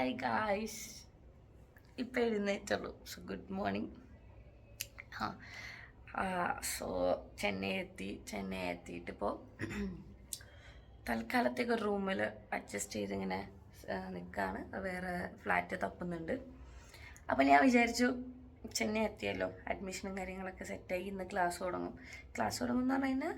Hi guys, ഇപ്പോൾ എഴുന്നേറ്റുള്ളൂ. So good morning. So Chennai എത്തിയിട്ടിപ്പോൾ തൽക്കാലത്തേക്ക് ഒരു റൂമിൽ അഡ്ജസ്റ്റ് ചെയ്തിങ്ങനെ നിൽക്കുകയാണ്. വേറെ ഫ്ലാറ്റ് തപ്പുന്നുണ്ട്. അപ്പോൾ ഞാൻ വിചാരിച്ചു ചെന്നൈ എത്തിയല്ലോ, അഡ്മിഷനും കാര്യങ്ങളൊക്കെ സെറ്റായി. ഇന്ന് ക്ലാസ് തുടങ്ങും എന്ന് പറഞ്ഞു കഴിഞ്ഞാൽ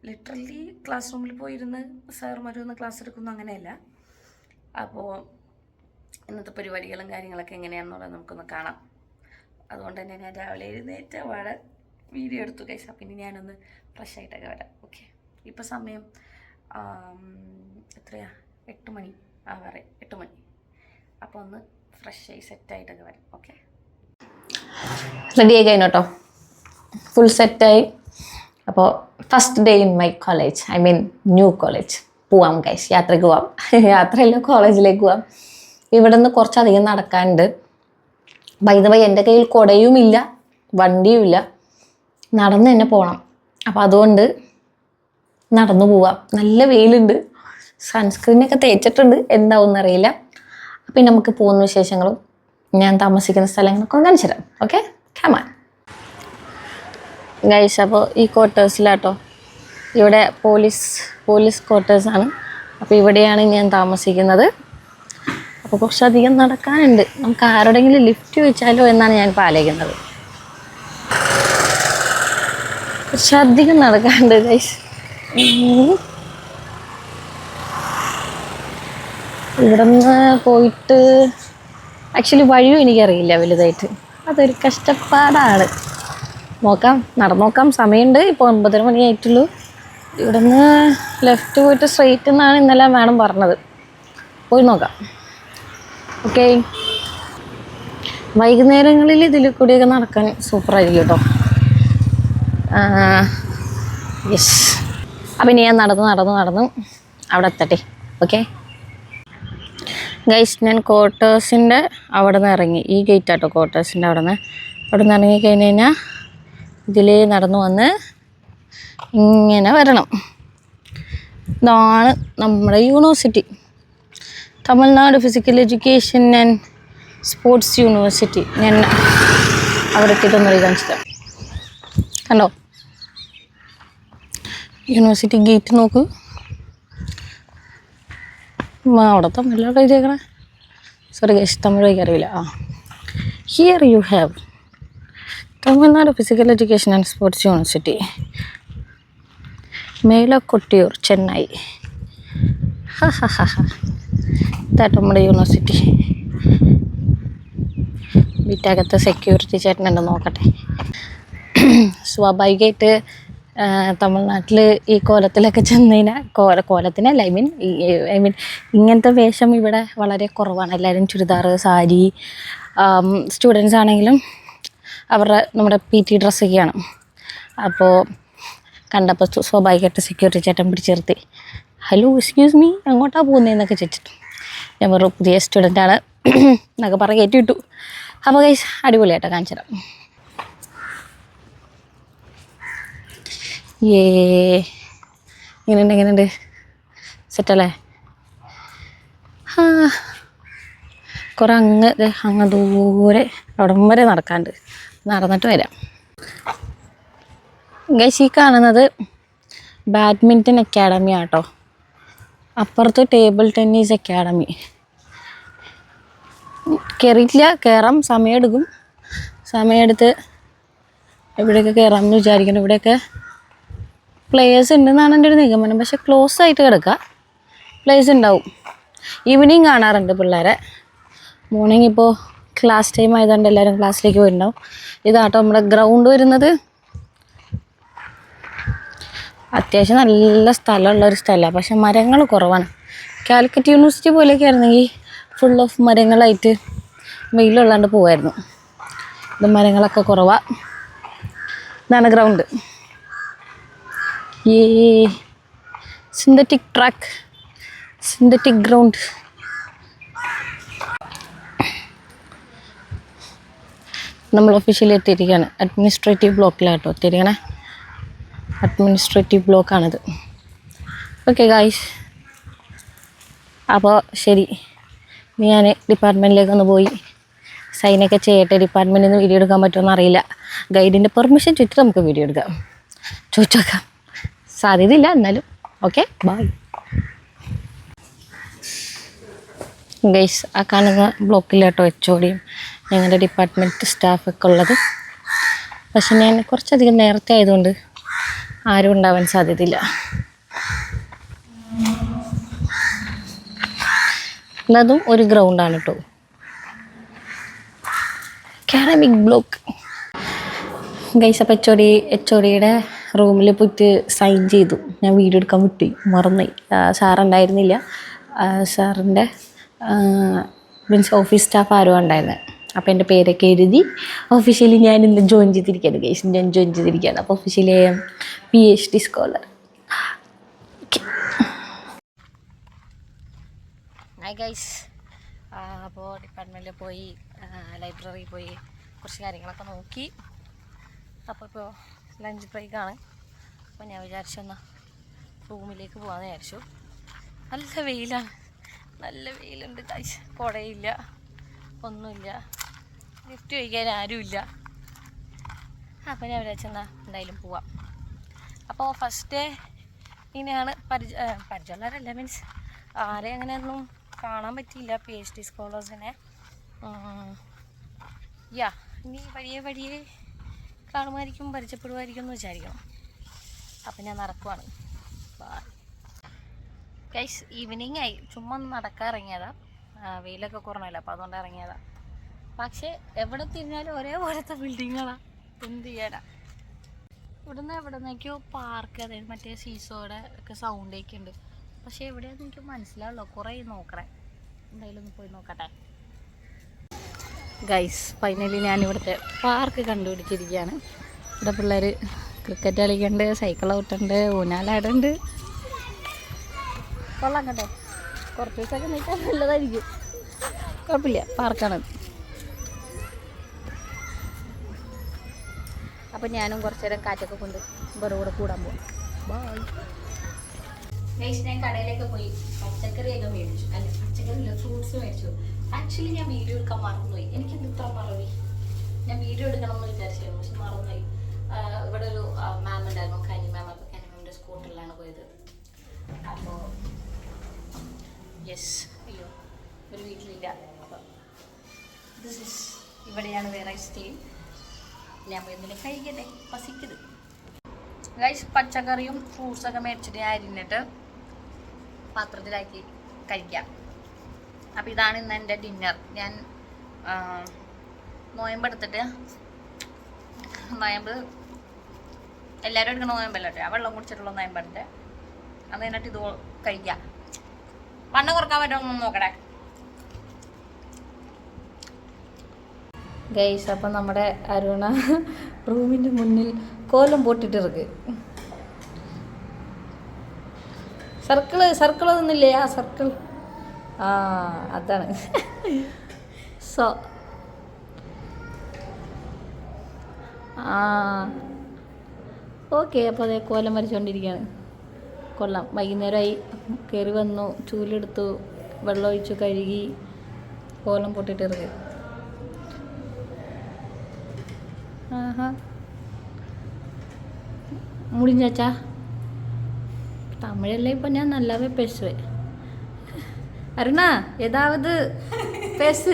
ലിറ്ററലി ക്ലാസ് റൂമിൽ പോയിരുന്ന് സാറുമാർ ഒന്ന് ക്ലാസ് എടുക്കുന്നു, അങ്ങനെയല്ല. അപ്പോൾ ഇന്നത്തെ പരിപാടികളും കാര്യങ്ങളൊക്കെ എങ്ങനെയാണെന്നുള്ളത് നമുക്കൊന്ന് കാണാം. അതുകൊണ്ട് തന്നെ ഞാൻ രാവിലെ എഴുന്നേറ്റ് അവിടെ വീഡിയോ എടുത്തു ഗൈസ്. അപ്പം ഇനി ഞാനൊന്ന് ഫ്രഷ് ആയിട്ടൊക്കെ വരാം. ഓക്കെ, ഇപ്പോൾ സമയം എത്രയാ, 8 മണി ആവാറേ, 8 മണി. അപ്പോൾ ഒന്ന് ഫ്രഷ് ആയി സെറ്റായിട്ടൊക്കെ വരാം. ഓക്കെ, റെഡി ആയി കഴിഞ്ഞു കേട്ടോ, ഫുൾ സെറ്റായി. അപ്പോൾ first day in my college, I mean new college. പോവാം ഗൈസ്, യാത്രയ്ക്ക് പോവാം. യാത്രയല്ല, കോളേജിലേക്ക് പോവാം. ഇവിടെ നിന്ന് കുറച്ചധികം നടക്കാനുണ്ട്. ബൈ ദ വൈ എൻ്റെ കയ്യിൽ കുടയുമില്ല, വണ്ടിയുമില്ല, നടന്ന് തന്നെ പോകണം. അപ്പോൾ അതുകൊണ്ട് നടന്നു പോവാം. നല്ല വെയിലുണ്ട്, സൺസ്ക്രീനൊക്കെ തേച്ചിട്ടുണ്ട്, എന്താവും അറിയില്ല. അപ്പം നമുക്ക് പോകുന്ന വിശേഷങ്ങളും ഞാൻ താമസിക്കുന്ന സ്ഥലങ്ങളൊക്കെ ഒന്ന് കാണിച്ചു തരാം. Okay, come on guys. അപ്പോൾ ഈ ക്വാർട്ടേഴ്സിലാട്ടോ, ഇവിടെ പോലീസ് ക്വാർട്ടേഴ്സാണ്. അപ്പോൾ ഇവിടെയാണ് ഞാൻ താമസിക്കുന്നത്. അപ്പോൾ കുറച്ചധികം നടക്കാനുണ്ട്. നമുക്ക് ആരോടെങ്കിലും ലിഫ്റ്റ് ചോദിച്ചാലോ എന്നാണ് ഞാൻ ഇപ്പോൾ ആലോചിക്കുന്നത്. കുറച്ചധികം നടക്കാനുണ്ട് ഗൈസ്. ഇവിടെ നിന്ന് പോയിട്ട് ആക്ച്വലി വഴിയും എനിക്കറിയില്ല വലുതായിട്ട്, അതൊരു കഷ്ടപ്പാടാണ്. നടന്നു നോക്കാം, സമയമുണ്ട്. ഇപ്പോൾ 9:30 മണിയായിട്ടുള്ളൂ. ഇവിടെ നിന്ന് ലെഫ്റ്റ് പോയിട്ട് സ്ട്രെയിറ്റ് എന്നാണ് ഇന്നലെ മാഡം പറഞ്ഞത്. പോയി നോക്കാം. ഓക്കെ, വൈകുന്നേരങ്ങളിൽ ഇതിൽ കൂടിയൊക്കെ നടക്കാൻ സൂപ്പറായിരിക്കും കേട്ടോ. യെസ്, അപ്പം ഇനി ഞാൻ നടന്നു അവിടെ എത്തട്ടെ. ഓക്കെ ഗൈസ്, ഞാൻ ക്വാർട്ടേഴ്സിൻ്റെ അവിടെ നിന്ന് ഇറങ്ങി. ഈ ഗേറ്റ് ആട്ടോ ക്വാർട്ടേഴ്സിൻ്റെ അവിടെ നിന്ന് ഇറങ്ങി കഴിഞ്ഞ് കഴിഞ്ഞാൽ ഇതിലേ നടന്നു വന്ന് ഇങ്ങനെ വരണം. ഇതാണ് നമ്മുടെ university, Tamil Nadu physical education and sports university. ഞാൻ അവിടെ എത്തിയിട്ടൊന്നും കാണിച്ചില്ല. കണ്ടോ യൂണിവേഴ്സിറ്റി ഗേറ്റ് നോക്ക്. അവിടെ തമിഴിലോട്ട് എഴുതിയേക്കണേ. സോറി ഗൈസ്, തമിഴ് എനിക്കറിയില്ല. Here you have Tamil Nadu physical education and sports university, Melakottaiyur, Chennai. ഇതാട്ടോ നമ്മുടെ യൂണിവേഴ്സിറ്റി. വീട്ടകത്ത് സെക്യൂരിറ്റി ചേട്ടനുണ്ട്, നോക്കട്ടെ. സ്വാഭാവികമായിട്ട് തമിഴ്നാട്ടിൽ ഈ കോലത്തിലൊക്കെ ചെന്ന് കഴിഞ്ഞാൽ, കോലത്തിനല്ല, ഐ മീൻ ഇങ്ങനത്തെ വേഷം ഇവിടെ വളരെ കുറവാണ്. എല്ലാവരും ചുരിദാർ, സാരി, സ്റ്റുഡൻസ് ആണെങ്കിലും നമ്മുടെ PT ഡ്രസ്സൊക്കെയാണ്. അപ്പോൾ കണ്ടപ്പോൾ സ്വാഭാവികമായിട്ട് സെക്യൂരിറ്റി ചേട്ടൻ പിടിച്ചിർത്തി, ഹലോ എക്സ്ക്യൂസ് മീ, എങ്ങോട്ടാണ് പോകുന്നതെന്നൊക്കെ ചോദിച്ചിട്ട് ഞാൻ വെറു പുതിയ സ്റ്റുഡൻ്റാണ് എന്നൊക്കെ പറഞ്ഞ് കയറ്റി വിട്ടു. അപ്പോൾ ഗൈസ് അടിപൊളിയായിട്ടോ, കാണിച്ചു തരാം. ഇങ്ങനെയുണ്ട് സെറ്റല്ലേ? കുറേ അങ്ങ് ദൂരെ അവിടം വരെ നടക്കാണ്ട്, നടന്നിട്ട് വരാം. ഗൈസ്, ഈ കാണുന്നത് ബാഡ്മിൻ്റൺ അക്കാഡമി ആട്ടോ, അപ്പുറത്ത് ടേബിൾ ടെന്നീസ് അക്കാഡമി. കയറിയിട്ടില്ല, കയറാം, സമയമെടുത്ത് എവിടെയൊക്കെ കയറാമെന്ന് വിചാരിക്കണം. ഇവിടെയൊക്കെ പ്ലേയേഴ്സ് ഉണ്ടെന്നാണ് എൻ്റെ ഒരു നിഗമനം, പക്ഷെ ക്ലോസ് ആയിട്ട് കിടക്കുക. പ്ലേയേഴ്സ് ഉണ്ടാവും, ഈവനിങ് കാണാറുണ്ട് പിള്ളേരെ. മോർണിംഗ് ഇപ്പോൾ ക്ലാസ് ടൈം ആയതുകൊണ്ട് എല്ലാവരും ക്ലാസ്സിലേക്ക് പോയിട്ടുണ്ടാവും. ഇതാട്ടോ നമ്മുടെ ഗ്രൗണ്ട് വരുന്നത്. അത്യാവശ്യം നല്ല സ്ഥലമുള്ളൊരു സ്ഥലമാണ്, പക്ഷെ മരങ്ങൾ കുറവാണ്. കാലിക്കറ്റ് യൂണിവേഴ്സിറ്റി പോലെയൊക്കെ ആയിരുന്നെങ്കിൽ ഫുൾ ഓഫ് മരങ്ങളായിട്ട് വെയിലുള്ളാണ്ട് പോകായിരുന്നു. ഇത് മരങ്ങളൊക്കെ കുറവാണ്. ഇതാണ് ഗ്രൗണ്ട്. ഈ സിന്തറ്റിക് ട്രാക്ക്, സിന്തറ്റിക് ഗ്രൗണ്ട്. നമ്മൾ ഒഫീഷ്യലി എത്തിയിരിക്കുകയാണ്. അഡ്മിനിസ്ട്രേറ്റീവ് ബ്ലോക്കിലാട്ടോ എത്തിയിരിക്കണേ. അഡ്മിനിസ്ട്രേറ്റീവ് ബ്ലോക്കാണിത്. ഓക്കെ ഗായ്സ്, അപ്പോൾ ശരി, ഞാൻ ഡിപ്പാർട്ട്മെൻറ്റിലേക്കൊന്ന് പോയി സൈനൊക്കെ ചെയ്യട്ടെ. ഡിപ്പാർട്ട്മെൻറ്റിൽ നിന്ന് വീഡിയോ എടുക്കാൻ പറ്റുമെന്ന് അറിയില്ല. ഗൈഡിൻ്റെ പെർമിഷൻ ചോദിച്ചിട്ട് നമുക്ക് വീഡിയോ എടുക്കാം. ചോദിച്ചോക്കാം, സാധ്യതയില്ല എന്നാലും. Okay, bye guys. ആ കാണുന്ന ബ്ലോക്കിലാട്ടോ HODയും ഞങ്ങളുടെ ഡിപ്പാർട്ട്മെൻറ്റ് സ്റ്റാഫൊക്കെ ഉള്ളത്. പക്ഷെ ഞാൻ കുറച്ചധികം നേരത്തെ ആയതുകൊണ്ട് ആരും ഉണ്ടാവാൻ സാധ്യതയില്ല. എന്നതും ഒരു ഗ്രൗണ്ടാണ് കേട്ടോ, അക്കാഡമിക് ബ്ലോക്ക്. ഗൈസ് അപ്പം HODയുടെ റൂമിൽ പോയിട്ട് സൈൻ ചെയ്തു. ഞാൻ വീഡിയോ എടുക്കാൻ വിട്ടു, മറന്നുപോയി. സാറുണ്ടായിരുന്നില്ല. സാറിൻ്റെ മീൻസ് ഓഫീസ് സ്റ്റാഫ് ആരും ഉണ്ടായിരുന്നത്. അപ്പോൾ എൻ്റെ പേരൊക്കെ എഴുതി ഒഫീഷ്യലി ഞാൻ ഇന്ന് ജോയിൻ ചെയ്തിരിക്കുകയാണ് ഗൈസ്. ഞാൻ ജോയിൻ ചെയ്തിരിക്കുകയാണ്. അപ്പോൾ officially PhD scholar. Hi guys. അപ്പോൾ ഡിപ്പാർട്ട്മെൻറ്റിൽ പോയി, ലൈബ്രറിയിൽ പോയി കുറച്ച് കാര്യങ്ങളൊക്കെ നോക്കി. അപ്പോൾ ഇപ്പോൾ ലഞ്ച് ബ്രേക്കാണ്. അപ്പോൾ ഞാൻ വിചാരിച്ചെന്നാൽ റൂമിലേക്ക് പോകാമെന്ന് വിചാരിച്ചു. നല്ല വെയിലാണ്, നല്ല വെയിലുണ്ട് ഗൈസ്. കുടയില്ല, ഒന്നുമില്ല, ലിഫ്റ്റ് കഴിക്കാൻ ആരുമില്ല. അപ്പോൾ ഞാൻ വിചാരിച്ചെന്നാൽ എന്തായാലും പോവാം. അപ്പോൾ ഫസ്റ്റ് ഡേ ഇങ്ങനെയാണ്. പരിചയമുള്ളവരല്ല, മീൻസ് ആരെയും അങ്ങനെയൊന്നും കാണാൻ പറ്റിയില്ല PhD സ്കോളേഴ്സിനെ. ഇനി വഴിയെ കാണുമായിരിക്കും, പരിചയപ്പെടുമായിരിക്കും എന്ന് വിചാരിക്കണം. അപ്പം ഞാൻ നടക്കുവാണ്. ഗൈസ് ഈവനിങ് ആയി, ചുമ്മാ ഒന്ന് നടക്കാൻ ഇറങ്ങിയതാ. വെയിലൊക്കെ കുറഞ്ഞല്ലോ, അപ്പോൾ അതുകൊണ്ട് ഇറങ്ങിയതാ. പക്ഷേ എവിടെ തിരിഞ്ഞാലും ഒരേപോലത്തെ ബിൽഡിങ്ങുകളാണ്. എന്ത് ചെയ്യാനാ. ഇവിടുന്ന് എവിടെന്നേക്കോ പാർക്ക്, അതായത് മറ്റേ സീസോയുടെ ഒക്കെ സൗണ്ടൊക്കെ ഉണ്ട്. പക്ഷേ എവിടെയാണെന്ന് എനിക്ക് മനസ്സിലാവുള്ളൂ. കുറേ നോക്കണേ. എന്തായാലും ഒന്ന് പോയി നോക്കട്ടെ. ഗൈസ് ഫൈനലി ഞാൻ ഇവിടുത്തെ പാർക്ക് കണ്ടുപിടിച്ചിരിക്കുകയാണ്. ഇവിടെ പിള്ളേർ ക്രിക്കറ്റ് കളിക്കുന്നുണ്ട്, സൈക്കിൾ ഔട്ടുണ്ട്, ഊഞ്ഞാലാടുണ്ട്. കൊള്ളാം കേട്ടോ. കുറച്ച് ദിവസമൊക്കെ നിൽക്കാൻ നല്ലതായിരിക്കും. കുഴപ്പമില്ല, പാർക്കാണത്. അപ്പം ഞാനും കുറച്ച് നേരം കാറ്റൊക്കെ കൊണ്ട് വേറെ കൂടെ കൂടാൻ പോകും. Bye guys. ഞാൻ കടയിലേക്ക് പോയി പച്ചക്കറിയൊക്കെ മേടിച്ചു. അല്ല, പച്ചക്കറിയില്ല, ഫ്രൂട്ട്സ് മേടിച്ചു. ആക്ച്വലി ഞാൻ വീഡിയോ എടുക്കാൻ മറന്നുപോയി. എനിക്കെന്ത് ഇത്ര മറവി. ഞാൻ വീഡിയോ എടുക്കണം എന്ന് വിചാരിച്ചിരുന്നു, പക്ഷെ മറന്നുപോയി. ഇവിടെ ഒരു മാം ഉണ്ടായിരുന്നു, കനി മാം. അപ്പോൾ കനി മാമിൻ്റെ സ്കൂട്ടറിലാണ് പോയത്. അപ്പോൾ യെസ്, അയ്യോ ഒരു വീട്ടിലില്ല. അപ്പം ഇവിടെയാണ് വേറെ സ്റ്റേ. ഞാൻ പോയി എന്തെങ്കിലും കഴിക്കട്ടെ, പസിക്കത്. ഗൈസ് പച്ചക്കറിയും ഫ്രൂട്ട്സൊക്കെ മേടിച്ചിട്ട് ഞാൻ അരിഞ്ഞിട്ട് പാത്രത്തിലാക്കി കഴിക്കാം. അപ്പോൾ ഇതാണ് ഇന്ന് എൻ്റെ ഡിന്നർ. ഞാൻ നോയമ്പെടുത്തിട്ട്, നോയമ്പ് എല്ലാവരും എടുക്കണ നോയമ്പല്ലോ, ആ വെള്ളം കുടിച്ചിട്ടുള്ള നോയമ്പെടുത്ത് അത് കഴിഞ്ഞിട്ട് ഇത് കഴിക്കാം. വണ്ണം കുറക്കാൻ പറ്റുമോ നോക്കട്ടെ ഗൈസ്. അപ്പം നമ്മുടെ അരുണ റൂമിൻ്റെ മുന്നിൽ കോലം പോട്ടിട്ട് ഇருக்கு. സർക്കിൾ ഒന്നുമില്ലേ? ആ സർക്കിൾ, അതാണ്. So okay. അപ്പോൾ അതേ കോലം വരച്ചുകൊണ്ടിരിക്കുകയാണ്. കൊള്ളാം. വൈകുന്നേരമായി, കയറി വന്നു, ചൂലെടുത്തു, വെള്ളം ഒഴിച്ചു, കഴുകി, കോലം പൊട്ടിട്ട് ഇറങ്ങി. ஆஹா முடிஞ்சாச்சா? தமிழெல்லாம் இப்போ நான் நல்லாவே பேசுவேன். அருணா ஏதாவது பேசு.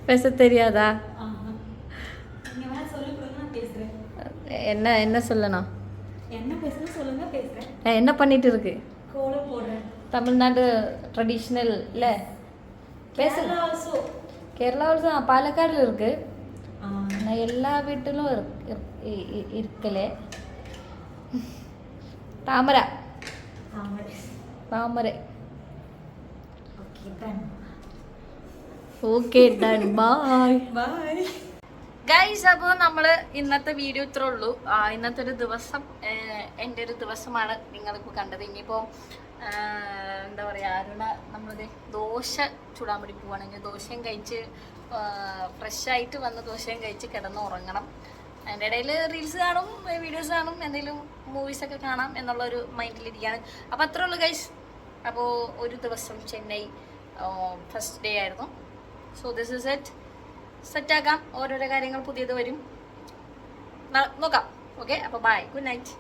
பேச தெரியாதா? என்ன என்ன சொல்லணும்? என்ன பேசணும் சொல்லுங்க, பேசுறேன். என்ன பண்ணிட்டு இருக்கு? கோலம் போடுறேன். தமிழ்நாடு ட்ரெடிஷ்னல் இல்லை பேச. கேரளா ஆல்சோ பாலக்காடில் இருக்கு. நான் எல்லா வீட்டிலும் இருக்கல. தாமரை താമര. Okay done. Bye bye guys. അപ്പോൾ നമ്മൾ ഇന്നത്തെ വീഡിയോ ഇത്രേ ഉള്ളൂ. ഇന്നത്തെ ഒരു ദിവസം എൻ്റെ ഒരു ദിവസമാണ് നിങ്ങളിപ്പോൾ കണ്ടത്. ഇനിയിപ്പോൾ എന്താ പറയുക, അരുണ നമ്മളത് ദോശ ചുടാൻ വേണ്ടി പോവുകയാണെങ്കിൽ ദോശയും കഴിച്ച് ഫ്രഷായിട്ട് വന്ന് ദോശയും കഴിച്ച് കിടന്ന് ഉറങ്ങണം. അതിൻ്റെ ഇടയിൽ റീൽസ് കാണും, വീഡിയോസ് കാണും, എന്തെങ്കിലും മൂവീസൊക്കെ കാണാം എന്നുള്ളൊരു മൈൻഡിലിരിക്കുകയാണ്. അപ്പോൾ അത്രേ ഉള്ളൂ ഗൈസ്. അപ്പോൾ ഒരു ദിവസം ചെന്നൈ ഫസ്റ്റ് ഡേ ആയിരുന്നു. So this is it. സെറ്റാക്കാം, ഓരോരോ കാര്യങ്ങൾ പുതിയത് വരും, നോക്കാം. ഓക്കെ, അപ്പോൾ ബൈ, ഗുഡ് നൈറ്റ്.